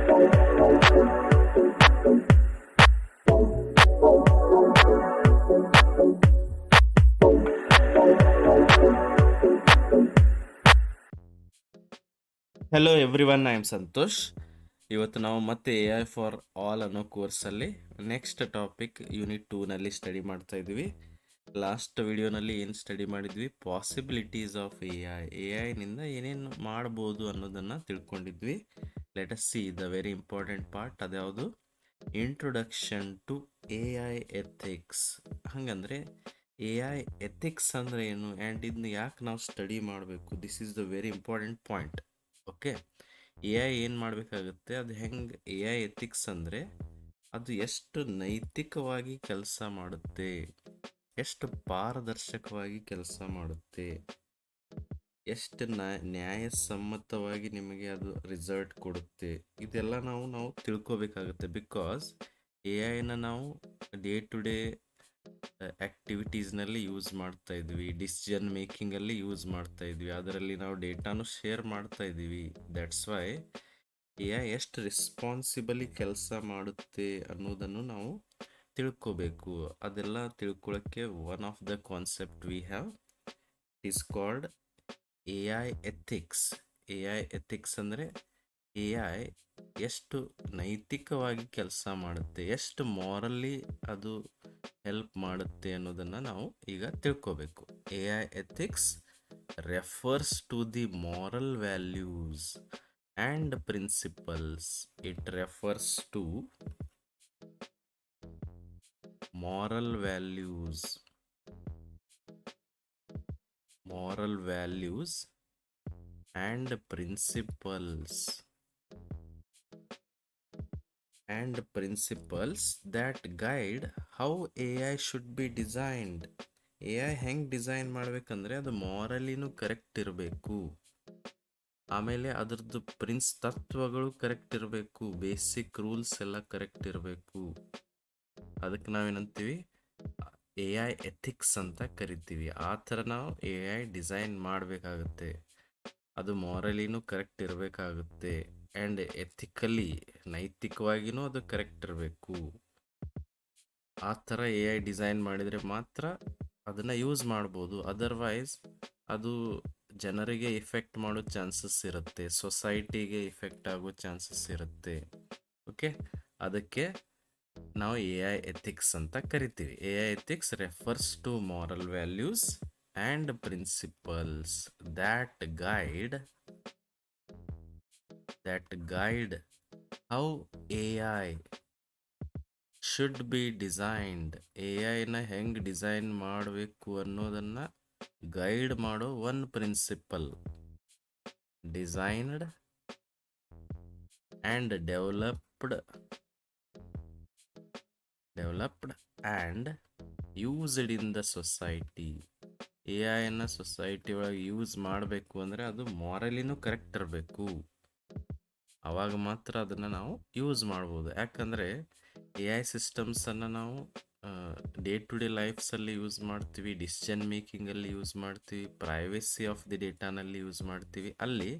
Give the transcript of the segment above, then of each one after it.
Hello everyone, I am Santosh. ಇವತ್ತು ನಾವು ಮತ್ತೆ ಎ ಐ ಫಾರ್ ಆಲ್ ಅನ್ನೋ ಕೋರ್ಸಲ್ಲಿ ನೆಕ್ಸ್ಟ್ ಟಾಪಿಕ್ ಯೂನಿಟ್ 2ನಲ್ಲಿ ಸ್ಟಡಿ ಮಾಡ್ತಾ ಇದ್ವಿ. ಲಾಸ್ಟ್ ವಿಡಿಯೋನಲ್ಲಿ ಏನು ಸ್ಟಡಿ ಮಾಡಿದ್ವಿ? ಪಾಸಿಬಿಲಿಟೀಸ್ ಆಫ್ ಎ ಐನಿಂದ ಏನೇನು ಮಾಡ್ಬೋದು ಅನ್ನೋದನ್ನು ತಿಳ್ಕೊಂಡಿದ್ವಿ. Let us see the very important part. ಅದ್ಯಾವುದು? Introduction to A I ethics. ಹಾಗಂದ್ರೆ ಎ ಐ ಎಥಿಕ್ಸ್ ಅಂದರೆ ಏನು ಆ್ಯಂಡ್ ಇದನ್ನ ಯಾಕೆ ನಾವು ಸ್ಟಡಿ ಮಾಡಬೇಕು? This is the very important point. Okay, A I ಏನು ಮಾಡಬೇಕಾಗುತ್ತೆ, ಅದು ಹೆಂಗೆ ಎ ಐ ಎಥಿಕ್ಸ್ ಅಂದರೆ ಅದು ಎಷ್ಟು ನೈತಿಕವಾಗಿ ಕೆಲಸ ಮಾಡುತ್ತೆ, ಎಷ್ಟು ಪಾರದರ್ಶಕವಾಗಿ ಕೆಲಸ ಮಾಡುತ್ತೆ, ಎಷ್ಟು ನ್ಯಾಯಸಮ್ಮತವಾಗಿ ನಿಮಗೆ ಅದು ರಿಸಲ್ಟ್ ಕೊಡುತ್ತೆ, ಇದೆಲ್ಲ ನಾವು ತಿಳ್ಕೊಬೇಕಾಗುತ್ತೆ. ಬಿಕಾಸ್ ಎ ಐನ ನಾವು ಡೇ ಟು ಡೇ ಆ್ಯಕ್ಟಿವಿಟೀಸ್ನಲ್ಲಿ ಯೂಸ್ ಮಾಡ್ತಾ ಇದ್ವಿ, ಡಿಸಿಷನ್ ಮೇಕಿಂಗಲ್ಲಿ ಯೂಸ್ ಮಾಡ್ತಾ ಇದ್ವಿ, ಅದರಲ್ಲಿ ನಾವು ಡೇಟಾನು ಶೇರ್ ಮಾಡ್ತಾ ಇದ್ದೀವಿ. ದಟ್ಸ್ ವೈ ಎ ಐ ಎಷ್ಟು ರೆಸ್ಪಾನ್ಸಿಬಲಿ ಕೆಲಸ ಮಾಡುತ್ತೆ ಅನ್ನೋದನ್ನು ನಾವು ತಿಳ್ಕೋಬೇಕು. ಅದೆಲ್ಲ ತಿಳ್ಕೊಳ್ಳೋಕ್ಕೆ one of the concept we have is called A I ethics. A I ethics ಅಂದರೆ ಎ ಐ ಎಷ್ಟು ನೈತಿಕವಾಗಿ ಕೆಲಸ ಮಾಡುತ್ತೆ, ಎಷ್ಟು ಮಾರಲಿ ಅದು ಹೆಲ್ಪ್ ಮಾಡುತ್ತೆ ಅನ್ನೋದನ್ನು ನಾವು ಈಗ ತಿಳ್ಕೋಬೇಕು. A I ethics refers to the moral values and principles. It refers to moral values and principles that guide how AI should be designed. AI ಹೆಂಗೆ ಡಿಸೈನ್ ಮಾಡಬೇಕಂದ್ರೆ ಅದು ಮಾರಲಿನೂ ಕರೆಕ್ಟ್ ಇರಬೇಕು, ಆಮೇಲೆ ಅದರದ್ದು ತತ್ವಗಳು ಕರೆಕ್ಟ್ ಇರಬೇಕು, ಬೇಸಿಕ್ ರೂಲ್ಸ್ ಎಲ್ಲ ಕರೆಕ್ಟ್ ಇರಬೇಕು. ಅದಕ್ಕೆ ನಾವೇನಂತೀವಿ? ಎ ಐ ಎಥಿಕ್ಸ್ ಅಂತ ಕರಿತೀವಿ. ಆ ಥರ ನಾವು ಎ ಐ ಡಿಸೈನ್ ಮಾಡಬೇಕಾಗುತ್ತೆ. ಅದು ಮಾರಲಿನೂ ಕರೆಕ್ಟ್ ಇರಬೇಕಾಗುತ್ತೆ ಆ್ಯಂಡ್ ಎಥಿಕಲಿ ನೈತಿಕವಾಗಿಯೂ ಅದು ಕರೆಕ್ಟ್ ಇರಬೇಕು. ಆ ಥರ ಎ ಐ ಡಿಸೈನ್ ಮಾಡಿದರೆ ಮಾತ್ರ ಅದನ್ನು ಯೂಸ್ ಮಾಡ್ಬೋದು. ಅದರ್ವೈಸ್ ಅದು ಜನರಿಗೆ ಇಫೆಕ್ಟ್ ಮಾಡೋ ಚಾನ್ಸಸ್ ಇರುತ್ತೆ, ಸೊಸೈಟಿಗೆ ಇಫೆಕ್ಟ್ ಆಗೋ ಚಾನ್ಸಸ್ ಇರುತ್ತೆ. ಓಕೆ, ಅದಕ್ಕೆ ನಾವು ಎ ಐ ಎಥಿಕ್ಸ್ ಅಂತ ಕರಿತೀವಿ. A I ethics refers to moral values and principles that guide how AI should be designed. A ಐನ ಹೆಂಗೆ ಡಿಸೈನ್ ಮಾಡಬೇಕು ಅನ್ನೋದನ್ನು ಗೈಡ್ ಮಾಡೋ one principle: designed and developed and used in the society. A ಐನ society ಒಳಗೆ use ಮಾಡಬೇಕು ಅಂದರೆ ಅದು ಮಾರಲಿನೂ ಕರೆಕ್ಟ್ ಇರಬೇಕು. ಆವಾಗ ಮಾತ್ರ ಅದನ್ನು ನಾವು ಯೂಸ್ ಮಾಡ್ಬೋದು. ಯಾಕಂದರೆ ಎ ಐ ಸಿಸ್ಟಮ್ಸನ್ನು ನಾವು ಡೇ ಟು ಡೇ ಲೈಫ್ಸಲ್ಲಿ ಯೂಸ್ ಮಾಡ್ತೀವಿ, ಡಿಸಿಷನ್ ಮೇಕಿಂಗಲ್ಲಿ ಯೂಸ್ ಮಾಡ್ತೀವಿ, ಪ್ರೈವೇಸಿ ಆಫ್ ದಿ ಡೇಟಾನಲ್ಲಿ ಯೂಸ್ ಮಾಡ್ತೀವಿ. ಅಲ್ಲಿ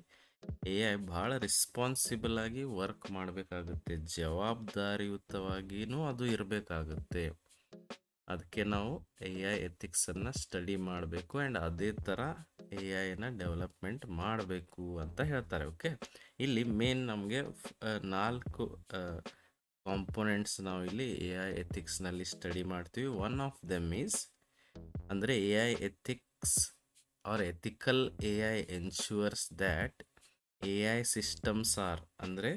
ಎ ಐ ಭಾಳ ರೆಸ್ಪಾನ್ಸಿಬಲ್ ಆಗಿ ವರ್ಕ್ ಮಾಡಬೇಕಾಗುತ್ತೆ, ಜವಾಬ್ದಾರಿಯುತವಾಗಿಯೂ ಅದು ಇರಬೇಕಾಗುತ್ತೆ. ಅದಕ್ಕೆ ನಾವು ಎ ಐ ಎಥಿಕ್ಸನ್ನು ಸ್ಟಡಿ ಮಾಡಬೇಕು ಆ್ಯಂಡ್ ಅದೇ ಥರ ಎ ಐನ ಡೆವಲಪ್ಮೆಂಟ್ ಮಾಡಬೇಕು ಅಂತ ಹೇಳ್ತಾರೆ. ಓಕೆ, ಇಲ್ಲಿ ಮೇನ್ ನಮಗೆ 4 ಕಾಂಪೊನೆಂಟ್ಸ್ ನಾವು ಇಲ್ಲಿ ಎ ಐ ಎಥಿಕ್ಸ್ನಲ್ಲಿ ಸ್ಟಡಿ ಮಾಡ್ತೀವಿ. ಒನ್ ಆಫ್ ದೆಮ್ ಈಸ್ ಅಂದರೆ A I ethics or ethical A I ensures that A I systems are, ಅಂದರೆ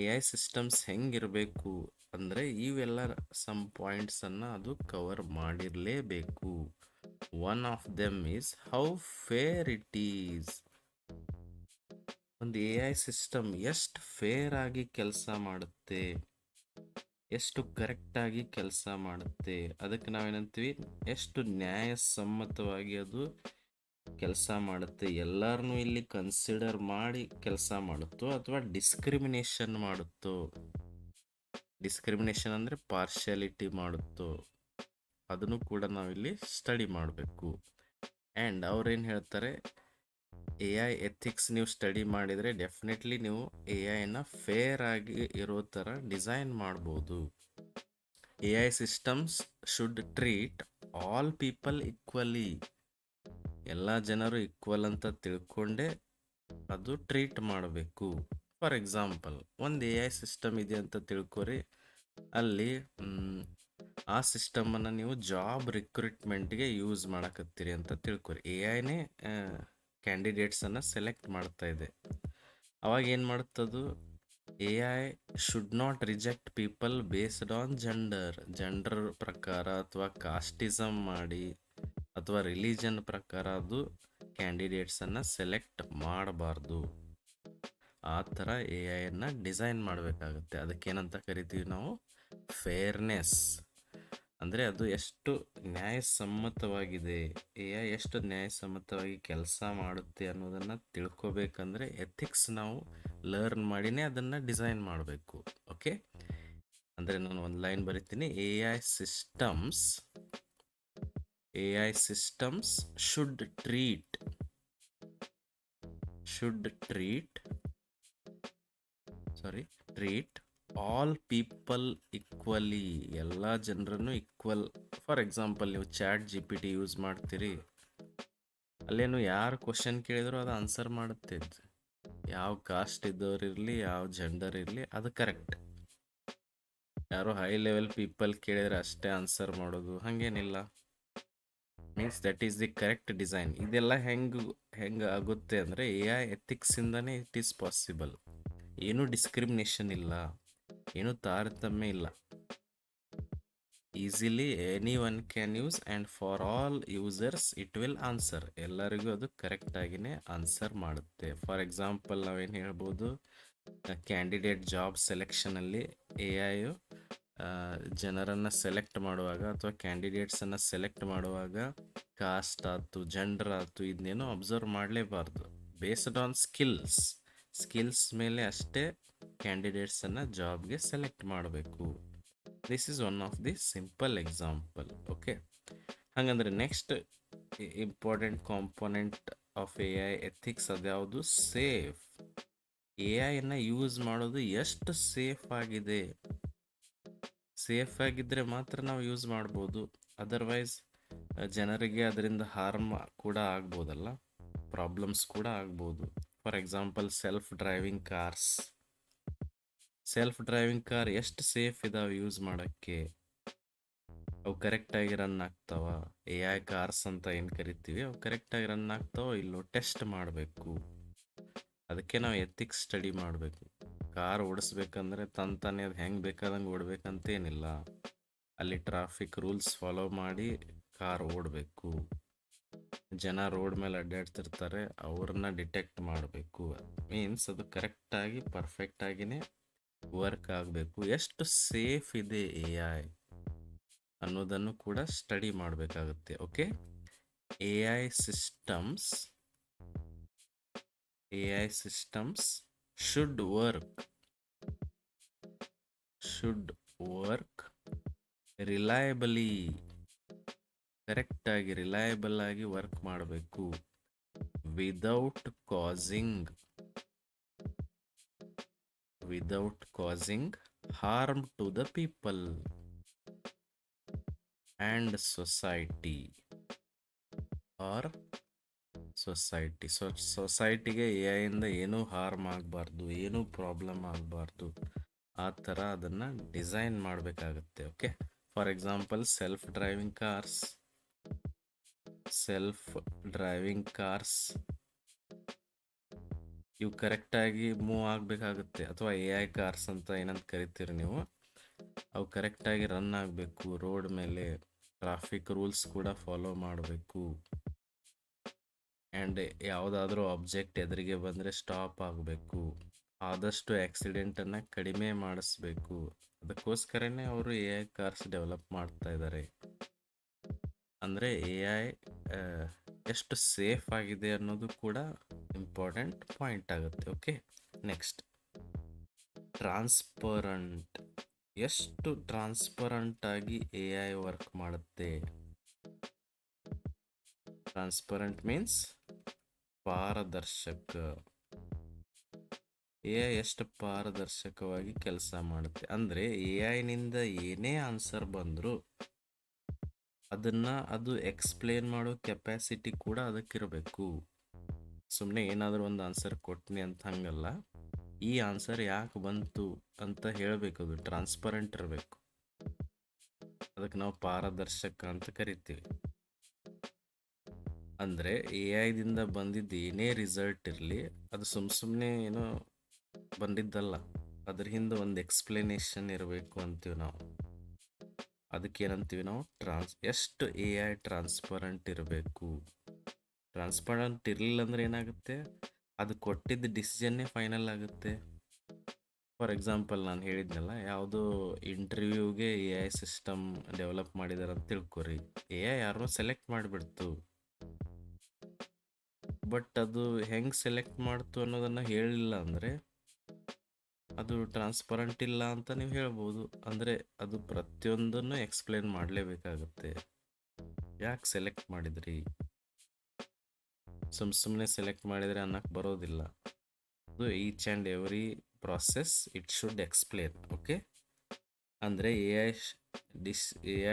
ಎ ಐ ಸಿಸ್ಟಮ್ಸ್ ಹೆಂಗಿರಬೇಕು ಅಂದರೆ ಇವೆಲ್ಲ ಸಮ್ ಪಾಯಿಂಟ್ಸನ್ನು ಅದು ಕವರ್ ಮಾಡಿರಲೇಬೇಕು. One of them is how fair it is. ಒಂದು ಎ ಐ ಸಿಸ್ಟಮ್ ಎಷ್ಟು ಫೇರ್ ಆಗಿ ಕೆಲಸ ಮಾಡುತ್ತೆ, ಎಷ್ಟು ಕರೆಕ್ಟಾಗಿ ಕೆಲಸ ಮಾಡುತ್ತೆ, ಅದಕ್ಕೆ ನಾವೇನಂತೀವಿ? ಎಷ್ಟು ನ್ಯಾಯಸಮ್ಮತವಾಗಿ ಅದು ಕೆಲಸ ಮಾಡುತ್ತೆ, ಎಲ್ಲರನ್ನೂ ಇಲ್ಲಿ ಕನ್ಸಿಡರ್ ಮಾಡಿ ಕೆಲಸ ಮಾಡುತ್ತೋ ಅಥವಾ ಡಿಸ್ಕ್ರಿಮಿನೇಷನ್ ಮಾಡುತ್ತೋ. ಡಿಸ್ಕ್ರಿಮಿನೇಷನ್ ಅಂದರೆ ಪಾರ್ಶಿಯಾಲಿಟಿ ಮಾಡುತ್ತೋ, ಅದನ್ನು ಕೂಡ ನಾವಿಲ್ಲಿ ಸ್ಟಡಿ ಮಾಡಬೇಕು. ಆ್ಯಂಡ್ ಅವ್ರೇನು ಹೇಳ್ತಾರೆ? ಎ ಐ ಎಥಿಕ್ಸ್ ನೀವು ಸ್ಟಡಿ ಮಾಡಿದರೆ ಡೆಫಿನೆಟ್ಲಿ ನೀವು ಎ ಐನ ಫೇರ್ ಆಗಿ ಇರೋ ಥರ ಡಿಸೈನ್ ಮಾಡ್ಬೋದು. A I systems should treat all people equally. ಎಲ್ಲ ಜನರು ಈಕ್ವಲ್ ಅಂತ ತಿಳ್ಕೊಂಡೇ ಅದು ಟ್ರೀಟ್ ಮಾಡಬೇಕು. ಫಾರ್ ಎಕ್ಸಾಂಪಲ್, ಒಂದು ಎ ಐ ಸಿಸ್ಟಮ್ ಇದೆ ಅಂತ ತಿಳ್ಕೊರಿ. ಅಲ್ಲಿ ಆ ಸಿಸ್ಟಮನ್ನು ನೀವು ಜಾಬ್ ರಿಕ್ರೂಟ್ಮೆಂಟ್ಗೆ ಯೂಸ್ ಮಾಡಕತ್ತೀರಿ ಅಂತ ತಿಳ್ಕೊರಿ. ಎ ಐನೇ ಕ್ಯಾಂಡಿಡೇಟ್ಸನ್ನು ಸೆಲೆಕ್ಟ್ ಮಾಡ್ತಾ ಇದೆ. ಅವಾಗ ಏನು ಮಾಡುತ್ತದು, A I should not reject people based on gender ಪ್ರಕಾರ ಅಥವಾ ಕಾಸ್ಟಿಸಮ್ ಮಾಡಿ ಅಥವಾ ರಿಲಿಜನ್ ಪ್ರಕಾರ ಅದು ಕ್ಯಾಂಡಿಡೇಟ್ಸನ್ನು ಸೆಲೆಕ್ಟ್ ಮಾಡಬಾರ್ದು. ಆ ಥರ ಎ ಐಯನ್ನು ಡಿಸೈನ್ ಮಾಡಬೇಕಾಗುತ್ತೆ. ಅದಕ್ಕೇನಂತ ಕರಿತೀವಿ ನಾವು, ಫೇರ್ನೆಸ್. ಅಂದರೆ ಅದು ಎಷ್ಟು ನ್ಯಾಯಸಮ್ಮತವಾಗಿದೆ, ಎ ಐ ಎಷ್ಟು ನ್ಯಾಯಸಮ್ಮತವಾಗಿ ಕೆಲಸ ಮಾಡುತ್ತೆ ಅನ್ನೋದನ್ನು ತಿಳ್ಕೊಬೇಕಂದ್ರೆ ಎಥಿಕ್ಸ್ ನಾವು ಲರ್ನ್ ಮಾಡಿನೇ ಅದನ್ನು ಡಿಸೈನ್ ಮಾಡಬೇಕು. ಓಕೆ, ಅಂದರೆ ನಾನು ಒಂದು ಲೈನ್ ಬರಿತೀನಿ. A I systems should treat all people equally. ಎಲ್ಲ ಜನರನ್ನು ಈಕ್ವಲ್. ಫಾರ್ ಎಕ್ಸಾಂಪಲ್, ನೀವು chat G P T use ಮಾಡ್ತೀರಿ, ಅಲ್ಲೇನು ಯಾರು ಕ್ವಶನ್ ಕೇಳಿದ್ರು ಅದು ಆನ್ಸರ್ ಮಾಡುತ್ತೆ. ಯಾವ ಕಾಸ್ಟ್ ಇದ್ದವ್ರಿರಲಿ, ಯಾವ ಜೆಂಡರ್ ಇರಲಿ, ಅದು ಕರೆಕ್ಟ್. ಯಾರೋ ಹೈ ಲೆವೆಲ್ ಪೀಪಲ್ ಕೇಳಿದ್ರೆ ಅಷ್ಟೇ ಆನ್ಸರ್ ಮಾಡೋದು ಹಾಗೇನಿಲ್ಲ. Means that is the correct design. ಇದೆಲ್ಲ ಹೆಂಗೆ ಆಗುತ್ತೆ ಅಂದರೆ ಎ ಐ ಎಥಿಕ್ಸಿಂದನೇ ಇಟ್ ಈಸ್ ಪಾಸಿಬಲ್. ಏನೂ ಡಿಸ್ಕ್ರಿಮಿನೇಷನ್ ಇಲ್ಲ, ಏನೂ ತಾರತಮ್ಯ ಇಲ್ಲ. Easily any one can use and for all users it will answer. ಎಲ್ಲರಿಗೂ ಅದು ಕರೆಕ್ಟಾಗಿಯೇ ಆನ್ಸರ್ ಮಾಡುತ್ತೆ. ಫಾರ್ ಎಕ್ಸಾಂಪಲ್, ನಾವೇನು ಹೇಳ್ಬೋದು, ಕ್ಯಾಂಡಿಡೇಟ್ ಜಾಬ್ ಸೆಲೆಕ್ಷನಲ್ಲಿ ಎ ಐಯು ಜನರನ್ನು ಸೆಲೆಕ್ಟ್ ಮಾಡುವಾಗ ಅಥವಾ ಕ್ಯಾಂಡಿಡೇಟ್ಸನ್ನು ಸೆಲೆಕ್ಟ್ ಮಾಡುವಾಗ ಕಾಸ್ಟ್ ಆಯ್ತು, ಜೆಂಡರ್ ಆಯ್ತು, ಇದನ್ನೇನು ಅಬ್ಸರ್ವ್ ಮಾಡಲೇಬಾರ್ದು. ಬೇಸ್ಡ್ ಆನ್ ಸ್ಕಿಲ್ಸ್ ಮೇಲೆ ಅಷ್ಟೇ ಕ್ಯಾಂಡಿಡೇಟ್ಸನ್ನು ಜಾಬ್ಗೆ ಸೆಲೆಕ್ಟ್ ಮಾಡಬೇಕು. This is one of the simple example. Okay, ಹಾಗಂದ್ರೆ next important component of A I ethics ಅದ್ಯಾವುದು? ಸೇಫ್. ಎ ಐನ ಯೂಸ್ ಮಾಡೋದು ಎಷ್ಟು ಸೇಫ್ ಆಗಿದೆ. ಸೇಫ್ ಆಗಿದ್ದರೆ ಮಾತ್ರ ನಾವು ಯೂಸ್ ಮಾಡ್ಬೋದು. ಅದರ್ವೈಸ್ ಜನರಿಗೆ ಅದರಿಂದ ಹಾರ್ಮ್ ಕೂಡ ಆಗ್ಬೋದಲ್ಲ, ಪ್ರಾಬ್ಲಮ್ಸ್ ಕೂಡ ಆಗ್ಬೋದು. For example, self driving car ಎಷ್ಟು ಸೇಫ್ ಇದಾವೆ ಯೂಸ್ ಮಾಡೋಕ್ಕೆ? ಅವು ಕರೆಕ್ಟಾಗಿ ರನ್ ಆಗ್ತಾವ? ಎ ಐ ಕಾರ್ಸ್ ಅಂತ ಏನು ಕರಿತೀವಿ, ಅವು ಕರೆಕ್ಟಾಗಿ ರನ್ ಆಗ್ತಾವೋ ಇಲ್ಲೋ ಟೆಸ್ಟ್ ಮಾಡಬೇಕು. ಅದಕ್ಕೆ ನಾವು ಎಥಿಕ್ಸ್ ಸ್ಟಡಿ ಮಾಡಬೇಕು. ಕಾರ್ ಓಡಿಸ್ಬೇಕಂದ್ರೆ ತಾನೇ ಅದು ಹೆಂಗೆ ಬೇಕಾದಂಗೆ ಓಡ್ಬೇಕಂತೇನಿಲ್ಲ. ಅಲ್ಲಿ ಟ್ರಾಫಿಕ್ ರೂಲ್ಸ್ ಫಾಲೋ ಮಾಡಿ ಕಾರ್ ಓಡಬೇಕು. ಜನ ರೋಡ್ ಮೇಲೆ ಅಡ್ಡಾಡ್ತಿರ್ತಾರೆ, ಅವ್ರನ್ನ ಡಿಟೆಕ್ಟ್ ಮಾಡಬೇಕು. ಮೀನ್ಸ್ ಅದು ಕರೆಕ್ಟಾಗಿ ಪರ್ಫೆಕ್ಟಾಗಿಯೇ ವರ್ಕ್ ಆಗಬೇಕು. ಎಷ್ಟು ಸೇಫ್ ಇದೆ ಎ ಐ ಅನ್ನೋದನ್ನು ಕೂಡ ಸ್ಟಡಿ ಮಾಡಬೇಕಾಗುತ್ತೆ. Okay, A I systems should work reliably. ಕರೆಕ್ಟಾಗಿ ರಿಲಯಬಲ್ ಆಗಿ ವರ್ಕ್ ಮಾಡಬೇಕು. Without causing harm to the people and society. ಸೊಸೈಟಿಗೆ ಎ ಐಯಿಂದ ಏನೂ ಹಾರ್ಮ್ ಆಗಬಾರ್ದು, ಏನೂ ಪ್ರಾಬ್ಲಮ್ ಆಗಬಾರ್ದು. ಆ ಥರ ಅದನ್ನು ಡಿಸೈನ್ ಮಾಡಬೇಕಾಗುತ್ತೆ. Okay, for example, self driving cars ಇವು ಕರೆಕ್ಟಾಗಿ ಮೂವ್ ಆಗಬೇಕಾಗುತ್ತೆ. ಅಥವಾ ಎ ಐ ಕಾರ್ಸ್ ಅಂತ ಏನಂತ ಕರಿತೀರಿ ನೀವು, ಅವು ಕರೆಕ್ಟಾಗಿ ರನ್ ಆಗಬೇಕು. ರೋಡ್ ಮೇಲೆ ಟ್ರಾಫಿಕ್ ರೂಲ್ಸ್ ಕೂಡ ಫಾಲೋ ಮಾಡಬೇಕು. ಆ್ಯಂಡ್ ಯಾವುದಾದ್ರೂ ಆಬ್ಜೆಕ್ಟ್ ಎದುರಿಗೆ ಬಂದರೆ ಸ್ಟಾಪ್ ಆಗಬೇಕು. ಆದಷ್ಟು ಆಕ್ಸಿಡೆಂಟನ್ನು ಕಡಿಮೆ ಮಾಡಿಸ್ಬೇಕು. ಅದಕ್ಕೋಸ್ಕರನೇ ಅವರು ಎ ಐ ಕಾರ್ಸ್ ಡೆವಲಪ್ ಮಾಡ್ತಾ ಇದ್ದಾರೆ. ಅಂದರೆ ಎ ಐ ಎಷ್ಟು ಸೇಫ್ ಆಗಿದೆ ಅನ್ನೋದು ಕೂಡ ಇಂಪಾರ್ಟೆಂಟ್ ಪಾಯಿಂಟ್ ಆಗುತ್ತೆ. Okay, next transparent. ಎಷ್ಟು ಟ್ರಾನ್ಸ್ಪರೆಂಟ್ ಆಗಿ ಎ ಐ ವರ್ಕ್ ಮಾಡುತ್ತೆ? ಟ್ರಾನ್ಸ್ಪರೆಂಟ್ ಮೀನ್ಸ್ ಪಾರದರ್ಶಕ. ಎ ಐ ಎಷ್ಟು ಪಾರದರ್ಶಕವಾಗಿ ಕೆಲಸ ಮಾಡುತ್ತೆ ಅಂದರೆ ಎ ಐನಿಂದ ಏನೇ ಆನ್ಸರ್ ಬಂದರೂ ಅದು ಎಕ್ಸ್ಪ್ಲೇನ್ ಮಾಡೋ ಕೆಪಾಸಿಟಿ ಕೂಡ ಅದಕ್ಕಿರಬೇಕು. ಸುಮ್ಮನೆ ಏನಾದರೂ ಒಂದು ಆನ್ಸರ್ ಕೊಟ್ನಿ ಅಂತ ಹಂಗಲ್ಲ, ಈ ಆನ್ಸರ್ ಯಾಕೆ ಬಂತು ಅಂತ ಹೇಳಬೇಕು, ಅದು ಟ್ರಾನ್ಸ್ಪರೆಂಟ್ ಇರಬೇಕು. ಅದಕ್ಕೆ ನಾವು ಪಾರದರ್ಶಕ ಅಂತ ಕರಿತೀವಿ. ಅಂದರೆ ಎ ಐದಿಂದ ಬಂದಿದ್ದು ಏನೇ ರಿಸಲ್ಟ್ ಇರಲಿ, ಅದು ಸುಮ್ಮನೆ ಏನೋ ಬಂದಿದ್ದಲ್ಲ, ಅದ್ರ ಹಿಂದೆ ಒಂದು ಎಕ್ಸ್ಪ್ಲನೇಷನ್ ಇರಬೇಕು ಅಂತೀವಿ ನಾವು. ಅದಕ್ಕೇನಂತೀವಿ ನಾವು ಎಷ್ಟು ಎ ಐ ಟ್ರಾನ್ಸ್ಪರೆಂಟ್ ಇರಬೇಕು. ಟ್ರಾನ್ಸ್ಪರೆಂಟ್ ಇರಲಿಲ್ಲ ಅಂದ್ರೆ ಏನಾಗುತ್ತೆ, ಅದು ಕೊಟ್ಟಿದ್ದ ಡಿಸಿಷನ್ನೇ ಫೈನಲ್ ಆಗುತ್ತೆ. ಫಾರ್ ಎಕ್ಸಾಂಪಲ್ ನಾನು ಹೇಳಿದ್ನಲ್ಲ, ಯಾವುದೋ ಇಂಟರ್ವ್ಯೂಗೆ ಎ ಐ ಸಿಸ್ಟಮ್ ಡೆವಲಪ್ ಮಾಡಿದಾರೆ ಅಂತ ತಿಳ್ಕೊರಿ. ಎ ಐ ಯಾರೋ ಸೆಲೆಕ್ಟ್ ಮಾಡಿಬಿಡ್ತು, ಬಟ್ ಅದು ಹೆಂಗೆ ಸೆಲೆಕ್ಟ್ ಮಾಡ್ತು ಅನ್ನೋದನ್ನು ಹೇಳಿಲ್ಲ ಅಂದರೆ ಅದು ಟ್ರಾನ್ಸ್ಪರೆಂಟ್ ಇಲ್ಲ ಅಂತ ನೀವು ಹೇಳ್ಬೋದು. ಅಂದರೆ ಅದು ಪ್ರತಿಯೊಂದನ್ನು ಎಕ್ಸ್ಪ್ಲೇನ್ ಮಾಡಲೇಬೇಕಾಗುತ್ತೆ. ಯಾಕೆ ಸೆಲೆಕ್ಟ್ ಮಾಡಿದ್ರಿ, ಸುಮ್ಮನೆ ಸೆಲೆಕ್ಟ್ ಮಾಡಿದರೆ ಅನ್ನಕ್ಕೆ ಬರೋದಿಲ್ಲ. ಅದು each and every process it should explain. Okay, ಅಂದರೆ ಎ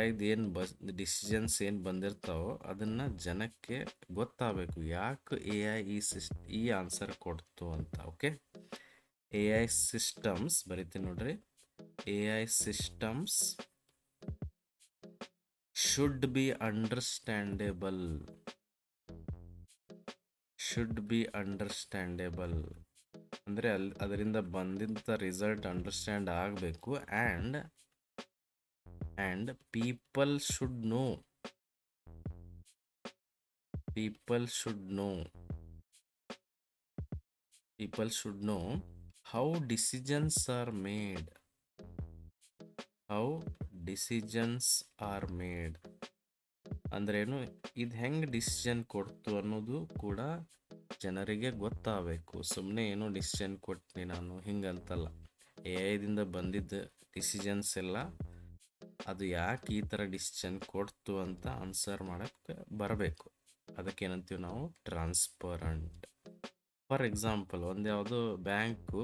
ಐದು ಏನು ಡಿಸಿಷನ್ಸ್ ಏನು ಬಂದಿರ್ತಾವೋ ಅದನ್ನು ಜನಕ್ಕೆ ಗೊತ್ತಾಗಬೇಕು, ಯಾಕೆ ಎ ಐ ಈ ಆನ್ಸರ್ ಕೊಡ್ತು ಅಂತ. ಓಕೆ, ಎ ಐ ಸಿಸ್ಟಮ್ಸ್ ಬರಿತೀನಿ ನೋಡ್ರಿ. A I systems should be understandable. ಅಂದರೆ ಅದರಿಂದ ಬಂದಿದ್ದ ರಿಸಲ್ಟ್ ಅಂಡರ್ಸ್ಟ್ಯಾಂಡ್ ಆಗಬೇಕು. And people should know how decisions are made. ಅಂದ್ರೇನು, ಇದು ಹೆಂಗೆ ಡಿಸಿಷನ್ ಕೊಡ್ತು ಅನ್ನೋದು ಕೂಡ ಜನರಿಗೆ ಗೊತ್ತಾಗಬೇಕು. ಸುಮ್ಮನೆ ಏನೋ ಡಿಸಿಷನ್ ಕೊಟ್ನಿ ನಾನು ಹಿಂಗಂತಲ್ಲ. ಎ ಐದಿಂದ ಬಂದಿದ್ದ ಡಿಸಿಷನ್ಸ್ ಎಲ್ಲ ಅದು ಯಾಕೆ ಈ ಥರ ಡಿಸಿಷನ್ ಕೊಡ್ತು ಅಂತ ಆನ್ಸರ್ ಮಾಡೋಕ್ಕೆ ಬರಬೇಕು. ಅದಕ್ಕೇನಂತೀವಿ ನಾವು ಟ್ರಾನ್ಸ್ಪರೆಂಟ್. ಫಾರ್ ಎಕ್ಸಾಂಪಲ್, ಒಂದು ಯಾವುದೋ ಬ್ಯಾಂಕು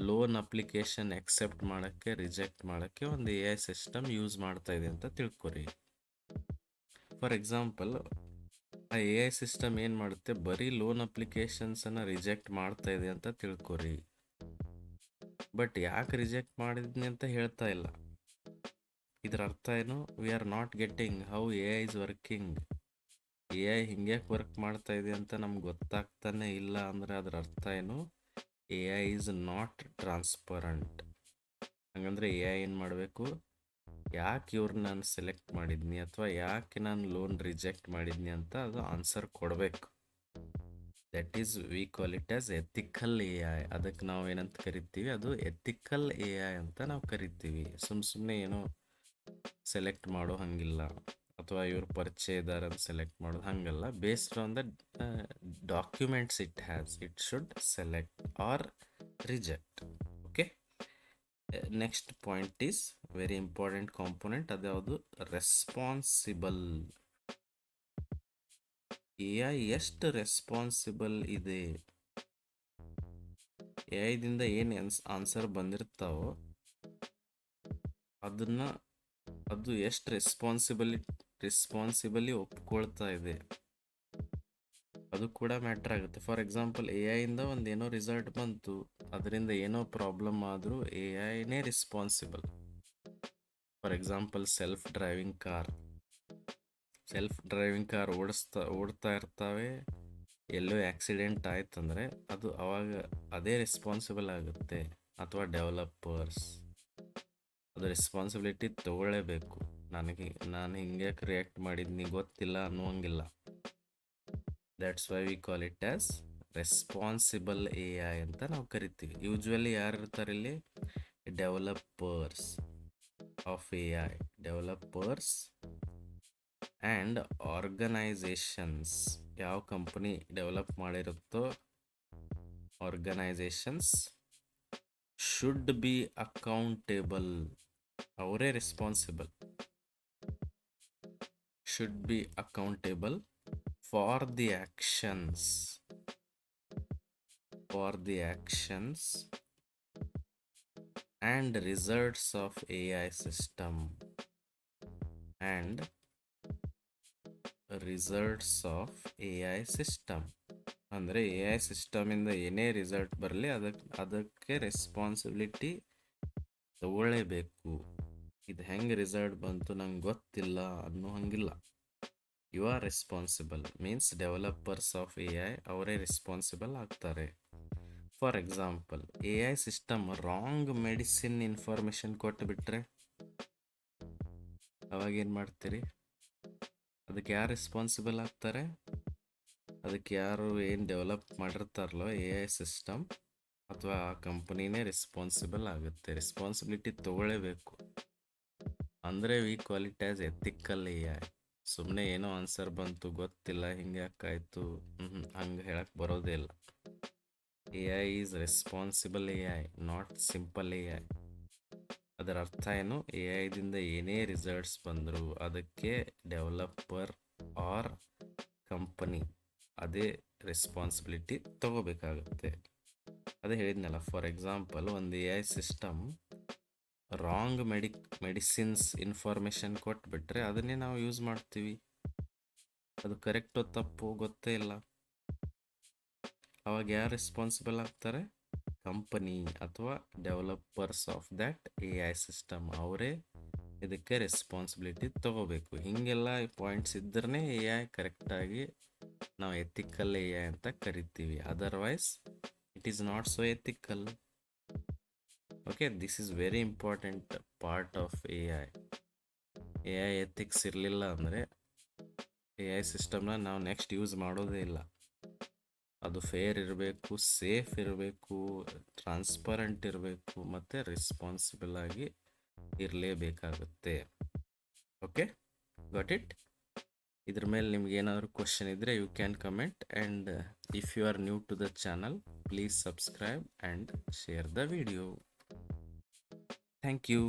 ಲೋನ್ ಅಪ್ಲಿಕೇಶನ್ ಎಕ್ಸೆಪ್ಟ್ ಮಾಡೋಕ್ಕೆ ರಿಜೆಕ್ಟ್ ಮಾಡೋಕ್ಕೆ ಒಂದು ಎ ಐ ಸಿಸ್ಟಮ್ ಯೂಸ್ ಮಾಡ್ತಾ ಇದೆ ಅಂತ ತಿಳ್ಕೊರಿ. ಫಾರ್ ಎಕ್ಸಾಂಪಲ್, ಆ ಎ ಐ ಸಿಸ್ಟಮ್ ಏನು ಮಾಡುತ್ತೆ, ಬರೀ ಲೋನ್ ಅಪ್ಲಿಕೇಶನ್ಸನ್ನು ರಿಜೆಕ್ಟ್ ಮಾಡ್ತಾ ಇದೆ ಅಂತ ತಿಳ್ಕೊರಿ. ಬಟ್ ಯಾಕೆ ರಿಜೆಕ್ಟ್ ಮಾಡಿದ್ನಿ ಅಂತ ಹೇಳ್ತಾ ಇಲ್ಲ. ಇದರ ಅರ್ಥ ಏನು, we are not getting how A I is working. A I ಹಿಂಗೆ ವರ್ಕ್ ಮಾಡ್ತಾ ಇದೆ ಅಂತ ನಮ್ಗೆ ಗೊತ್ತಾಗ್ತಾನೆ ಇಲ್ಲ ಅಂದರೆ ಅದರ ಅರ್ಥ ಏನು, A I is not transparent. ಹಂಗಂದ್ರೆ ಎ ಐ ಏನು ಮಾಡಬೇಕು, ಯಾಕೆ ಇವ್ರನ್ನ ನಾನು ಸೆಲೆಕ್ಟ್ ಮಾಡಿದ್ನಿ ಅಥವಾ ಯಾಕೆ ನಾನು ಲೋನ್ ರಿಜೆಕ್ಟ್ ಮಾಡಿದ್ನಿ ಅಂತ ಅದು ಆನ್ಸರ್ ಕೊಡಬೇಕು. That is V call it as ethical A I. ಅದಕ್ಕೆ ನಾವು ಏನಂತ ಕರಿತೀವಿ, ಅದು ಎಥಿಕಲ್ ಎ ಐ ಅಂತ ನಾವು ಕರಿತೀವಿ. ಸುಮ್ಮನೆ ಏನೋ ಸೆಲೆಕ್ಟ್ ಮಾಡೋ ಹಂಗಿಲ್ಲ, ಅಥವಾ ಇವ್ರ ಪರಿಚಯದಾರನ್ನು ಸೆಲೆಕ್ಟ್ ಮಾಡೋದು ಹಂಗಲ್ಲ. Based on the documents it should select or reject. Okay, next point is very important component. ಅದ್ಯಾವುದು, ರೆಸ್ಪಾನ್ಸಿಬಲ್. ಎ ಐ ಎಷ್ಟು ರೆಸ್ಪಾನ್ಸಿಬಲ್ ಇದೆ, ಎ ಐದಿಂದ ಏನು ಆನ್ಸರ್ ಬಂದಿರ್ತಾವೋ ಅದು ಎಷ್ಟು ರೆಸ್ಪಾನ್ಸಿಬಲಿ ಒಪ್ಕೊಳ್ತಾ ಇದೆ, ಅದು ಕೂಡ ಮ್ಯಾಟ್ರ್ ಆಗುತ್ತೆ. ಫಾರ್ ಎಕ್ಸಾಂಪಲ್, ಎ ಐಯಿಂದ ಒಂದು ಏನೋ ರಿಸಲ್ಟ್ ಬಂತು, ಅದರಿಂದ ಏನೋ ಪ್ರಾಬ್ಲಮ್ ಆದರೂ ಎ ಐನೇ responsible. For example, self driving car ಓಡ್ತಾ ಇರ್ತಾವೆ, ಎಲ್ಲೋ ಆಕ್ಸಿಡೆಂಟ್ ಆಯ್ತಂದರೆ ಅದು ಅವಾಗ ಅದೇ ರೆಸ್ಪಾನ್ಸಿಬಲ್ ಆಗುತ್ತೆ. ಅಥವಾ ಡೆವಲಪರ್ಸ್ ಅದು ರೆಸ್ಪಾನ್ಸಿಬಿಲಿಟಿ ತಗೊಳ್ಳೇಬೇಕು. ನಾನು ಹಿಂಗೆ ರಿಯಾಕ್ಟ್ ಮಾಡಿದ್ನಿ ಗೊತ್ತಿಲ್ಲ ಅನ್ನುವಂಗಿಲ್ಲ. That's why we call it as responsible A I ಅಂತ ನಾವು ಕರಿತೀವಿ. ಯೂಶ್ವಲಿ ಯಾರು ಇರ್ತಾರೆ ಇಲ್ಲಿ, developers of A I, developers and organisations. ಯಾವ ಕಂಪನಿ ಡೆವಲಪ್ ಮಾಡಿರುತ್ತೋ ಆರ್ಗನೈಸೇಷನ್ಸ್ ಶುಡ್ ಬಿ ಅಕೌಂಟೇಬಲ್. ಅವರೇ responsible, should be accountable for the actions and results of AI system and results of A I system. ಅಂದರೆ A I ಸಿಸ್ಟಮಿಂದ ಏನೇ result ಬರಲಿ ಅದಕ್ಕೆ responsibility ತಗೊಳ್ಳೇಬೇಕು. ಇದು ಹೆಂಗೆ ರಿಸಲ್ಟ್ ಬಂತು ನಂಗೆ ಗೊತ್ತಿಲ್ಲ ಅನ್ನೋ ಹಂಗಿಲ್ಲ. You are responsible means developers of A I ಅವರೇ ರೆಸ್ಪಾನ್ಸಿಬಲ್ ಆಗ್ತಾರೆ. For example, A I system wrong medicine information ಕೊಟ್ಟುಬಿಟ್ರೆ ಅವಾಗೇನು ಮಾಡ್ತೀರಿ? ಅದಕ್ಕೆ ಯಾರು ರೆಸ್ಪಾನ್ಸಿಬಲ್ ಆಗ್ತಾರೆ? ಅದಕ್ಕೆ ಯಾರು ಏನು ಡೆವಲಪ್ ಮಾಡಿರ್ತಾರಲ್ಲೋ ಎ ಐ ಸಿಸ್ಟಮ್ ಅಥವಾ ಆ ಕಂಪನಿನೇ ರೆಸ್ಪಾನ್ಸಿಬಲ್ ಆಗುತ್ತೆ. ರೆಸ್ಪಾನ್ಸಿಬಿಲಿಟಿ ತಗೊಳ್ಳೇಬೇಕು. ಅಂದರೆ we call it as ethical A I. ಸುಮ್ಮನೆ ಏನೋ ಆನ್ಸರ್ ಬಂತು ಗೊತ್ತಿಲ್ಲ ಹಿಂಗೆ ಯಾಕಾಯ್ತು ಹಂಗೆ ಹೇಳಕ್ಕೆ ಬರೋದೇ ಇಲ್ಲ. A I is responsible A I, not simple A I. ಅದರ ಅರ್ಥ ಏನು? ಎ ಐದಿಂದ ಏನೇ ರಿಸಲ್ಟ್ಸ್ ಬಂದರೂ ಅದಕ್ಕೆ ಡೆವಲಪರ್ ಆರ್ ಕಂಪನಿ ಅದೇ ರೆಸ್ಪಾನ್ಸಿಬಿಲಿಟಿ ತಗೋಬೇಕಾಗುತ್ತೆ. ಅದೇ ಹೇಳಿದ್ನಲ್ಲ, ಫಾರ್ ಎಕ್ಸಾಂಪಲ್ ಒಂದು A I system wrong medicines information ಕೊಟ್ಬಿಟ್ರೆ ಅದನ್ನೇ ನಾವು ಯೂಸ್ ಮಾಡ್ತೀವಿ. ಅದು ಕರೆಕ್ಟೋ ತಪ್ಪು ಗೊತ್ತೇ ಇಲ್ಲ. ಅವಾಗ ಯಾರು ರೆಸ್ಪಾನ್ಸಿಬಲ್ ಆಗ್ತಾರೆ? ಕಂಪನಿ ಅಥವಾ developers of that A I system ಅವರೇ ಇದಕ್ಕೆ ರೆಸ್ಪಾನ್ಸಿಬಿಲಿಟಿ ತಗೋಬೇಕು. ಹೀಗೆಲ್ಲ ಪಾಯಿಂಟ್ಸ್ ಇದ್ದರೆ ಎ ಐ ಕರೆಕ್ಟಾಗಿ ನಾವು ಎಥಿಕಲ್ ಎ ಐ ಅಂತ ಕರಿತೀವಿ. Otherwise it is not so ethical. Okay, this is very important part of A I. A I ethics ಇರಲಿಲ್ಲ ಅಂದರೆ ಎ ಐ ಸಿಸ್ಟಮ್ನ ನಾವು ನೆಕ್ಸ್ಟ್ ಯೂಸ್ ಮಾಡೋದೇ ಇಲ್ಲ. ಅದು ಫೇರ್ ಇರಬೇಕು, ಸೇಫ್ ಇರಬೇಕು, ಟ್ರಾನ್ಸ್ಪರೆಂಟ್ ಇರಬೇಕು ಮತ್ತು ರೆಸ್ಪಾನ್ಸಿಬಲ್ ಆಗಿ ಇರಲೇಬೇಕಾಗುತ್ತೆ. Okay, got it? ಇದ್ರ ಮೇಲೆ ನಿಮ್ಗೆ ಏನಾದರೂ ಕ್ವಶನ್ ಇದ್ದರೆ you can comment, and if you are new to the channel please subscribe and share the video. Thank you.